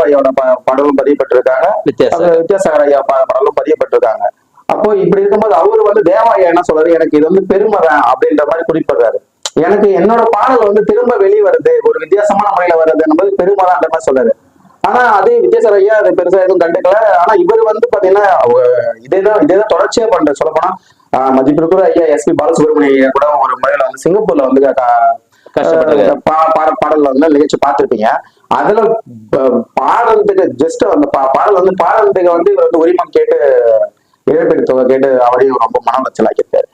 ஐயாவோட படமும் பதியப்பட்டிருக்காங்க, வித்யாசாகர் ஐயா படமும் பதியப்பட்டிருக்காங்க. அப்போ இப்படி இருக்கும்போது அவரு வந்து தேவா ஐயா என்ன சொல்றாரு, எனக்கு இது வந்து பெருமை தான் அப்படின்ற மாதிரி குறிப்பிடுறாரு. எனக்கு என்னோட பாடல் வந்து திரும்ப வெளியே வருது, ஒரு வித்தியாசமான முறையில வருதுன்னும் பெருமை தான் மாதிரி சொல்றாரு. ஆனா அதே வித்யாசாகர் ஐயா அதை பெருசா எதுவும் கண்டுக்கல. ஆனா இவர் வந்து பாத்தீங்கன்னா இதேதான் தொடர்ச்சியா பண்ற. சொல்ல போனா மதிப்பிற்குரிய ஐயா எஸ்பி பாலசுப்ரமணிய ஐயா கூட ஒரு முறையில வந்து சிங்கப்பூர்ல வந்து பாடல்ல வந்து நிகழ்ச்சி பார்த்திருப்பீங்க. அதுல பாடுறதுக்கு ஜஸ்ட் அந்த பாடல் வந்து பாடுறதுக்கு வந்து இவர் வந்து உரிமம் கேட்டு இழப்பீடு தொகை கேட்டு அவரையும் ரொம்ப மன உளைச்சலாக்கியிருக்காரு.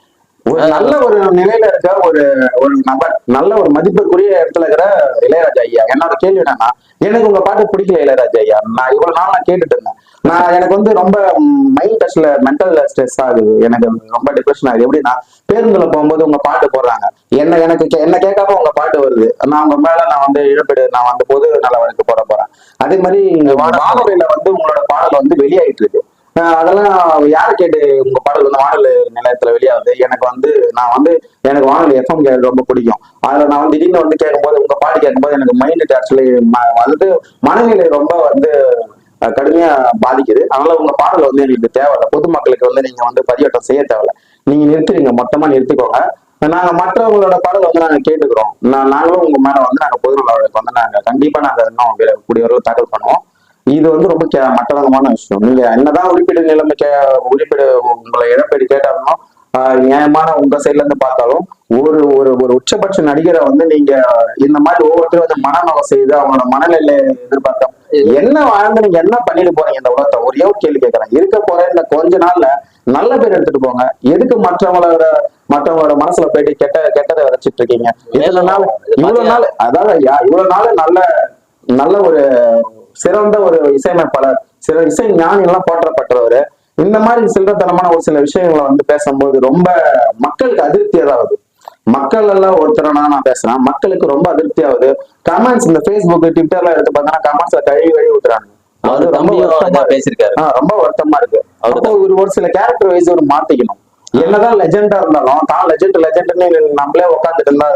ஒரு நல்ல ஒரு நிலையில இருக்க ஒரு ஒரு நபர், நல்ல ஒரு மதிப்பிற்குரிய இடத்துல இருக்கிற இளையராஜா ஐயா. என்னோட கேள்வி என்னன்னா, எனக்கு உங்க பாட்டு பிடிக்கல இளையராஜா ஐயா, நான் இவ்வளவு நாள் நான் கேட்டுட்டு இருந்தேன், எனக்கு வந்து ரொம்ப மைண்ட் டச்ல மென்டல் ஸ்ட்ரெஸ் ஆகுது, எனக்கு ரொம்ப டிப்ரெஷன் ஆகுது. எப்படின்னா பேருந்துல போகும்போது உங்க பாட்டு போடுறாங்க, என்ன கேட்காம உங்க பாட்டு வருது, நான் உங்க மேல நான் வந்து இழப்பீடு நான் வந்து பொது நலவழிக்கு போறேன். அதே மாதிரி வானொலியில வந்து உங்களோட பாடல் வந்து வெளியாயிட்டு இருக்கு. அதெல்லாம் யாரு கேட்டு உங்க பாடல் வந்து வானொலி நிலையத்துல வெளியாகுது. எனக்கு வானொலி எஃப்எம் கேட்க ரொம்ப பிடிக்கும். அதுல நான் வந்து திடீர்னு வந்து கேட்கும்போது உங்க பாட்டு கேட்கும்போது எனக்கு மைண்ட் ஆக்சுவலி வந்து மனநிலை ரொம்ப வந்து கடுமையா பாதிக்குது. அதனால உங்க பாடல் வந்து எங்களுக்கு தேவையில்லை, பொதுமக்களுக்கு வந்து நீங்க வந்து பதிவேற்றம் செய்ய தேவையில்லை, நீங்க நிறுத்துறீங்க, மொத்தமா நிறுத்திக்கோங்க, நாங்க மற்றவங்களோட பாடல் வந்து நாங்க கேட்டுக்கிறோம், நாங்களும் உங்க மேல வந்து நாங்க பொதுநலவழக்கு வந்து நாங்க கண்டிப்பா நாங்க இன்னும் கூடியவர்கள் தாக்கல் பண்ணுவோம். இது வந்து ரொம்ப மட்டரகமான விஷயம். நீங்க என்னதான் உறுப்பிடு நிலைமை உறுப்பிடு உங்களை இழப்பீடு கேட்டாலும் நியாயமான உங்க சைட்ல இருந்து பார்த்தாலும் ஒரு ஒரு ஒரு உச்சபட்ச நடிகரை வந்து நீங்க இந்த மாதிரி ஒவ்வொருத்தரும் வந்து மனநல செய்து அவங்களோட மனநிலை எதிர்பார்த்தோம் என்ன வாழ்ந்து நீங்க என்ன பண்ணிட்டு போறீங்க இந்த உலகத்தை. ஒரே ஒரு கேள்வி கேட்கறேன், இருக்க போற இந்த கொஞ்ச நாள்ல நல்ல பேர் எடுத்துட்டு போங்க, எதுக்கு மற்றவங்களோட மனசுல போயிட்டு கெட்டதை வரைச்சிட்டு இருக்கீங்க. இவ்வளவு நாள் அதாவது ஐயா இவ்வளவு நாள் நல்ல ஒரு சிறந்த ஒரு இசையமைப்பாளர், சில இசை ஞானிகள்லாம் போற்றப்பட்டவர், இந்த மாதிரி சில்லறத்தனமான ஒரு சில விஷயங்களை வந்து பேசும்போது ரொம்ப மக்களுக்கு அதிருப்தி ஏதாவது. மக்கள் எல்லாம் ஒருத்தரா நான் பேசுறேன், மக்களுக்கு ரொம்ப அதிருப்தி ஆகுது. கமெண்ட்ஸ் இந்த பேஸ்புக் ட்விட்டர்ல எடுத்து பார்த்தா கமெண்ட்ஸ்ல கழுவி ஊத்துறாங்க. அது ரொம்ப வருத்தமா பேசிருக்காரு, ரொம்ப வருத்தமா இருக்கு. அப்போ ஒரு சில கேரக்டர் வைஸ் ஒரு மாத்திக்கணும். என்னதான் லெஜெண்டா இருந்தாலும் தான் லெஜெண்ட்னு நம்மளே உட்காந்துட்டு இருந்தா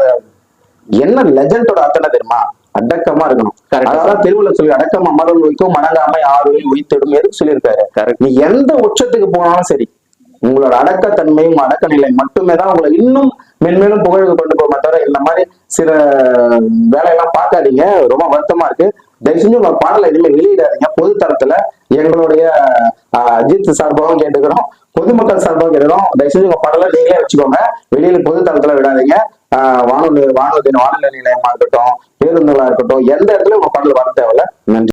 என்ன லெஜெண்டோட அத்தனை தெரியுமா? அடக்கமா இருக்கணும். அதான் தெருவுல சொல்லி அடக்கம் அமரல் வைக்கும் மடங்காம யாரையும் உயிர்த்திடும் எதுக்கு சொல்லியிருக்காரு. நீ எந்த உச்சத்துக்கு போனாலும் சரி, உங்களோட அடக்கத்தன்மையும் அடக்க நிலை மட்டுமே தான் உங்களை இன்னும் மென்மேலும் புகழுக்கு கொண்டு போக தவிர இந்த மாதிரி சில வேலையெல்லாம் பார்க்காதீங்க. ரொம்ப வருத்தமா இருக்கு. தயவு செஞ்சு உங்க பாடலை இனிமேல் வெளியிடாதீங்க. பொது தளத்துல எங்களுடைய அஜித் சார்பாகவும் கேட்டுக்கிறோம், பொதுமக்கள் சார்பாகவும் கேட்டுக்கிறோம். தயவு செஞ்சு உங்க பாடலை நீங்களே வச்சுக்கோங்க, வெளியில பொது தளத்துல விடாதீங்க. வானொலி நிலையமா இருக்கட்டும், பேருந்துகளா இருக்கட்டும், எந்த இடத்துல உங்க பாடல் வர தேவையில்ல. நன்றி.